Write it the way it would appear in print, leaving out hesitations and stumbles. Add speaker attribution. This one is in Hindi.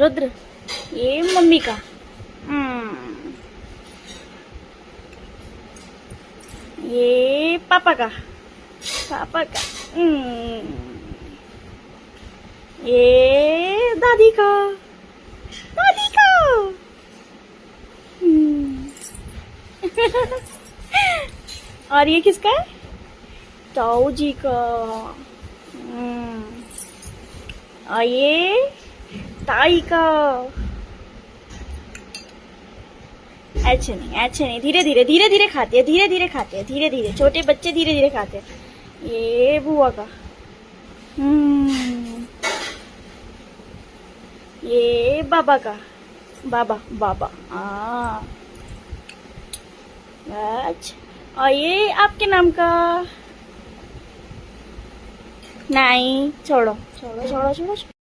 Speaker 1: रुद्र, ये मम्मी का। हम्म, ये पापा का। पापा का। ये दादी का। दादी का। और ये किसका है? ताऊ जी का। और ये ताई का। ऐसे नहीं, धीरे धीरे धीरे धीरे खाते हैं, धीरे धीरे खाते हैं, धीरे धीरे। छोटे बच्चे धीरे धीरे खाते हैं। ये बुआ का। ये बाबा का। बाबा बाबा। अच्छा, और ये आपके नाम का। नहीं, छोड़ो छोड़ो छोड़ो छोड़ो।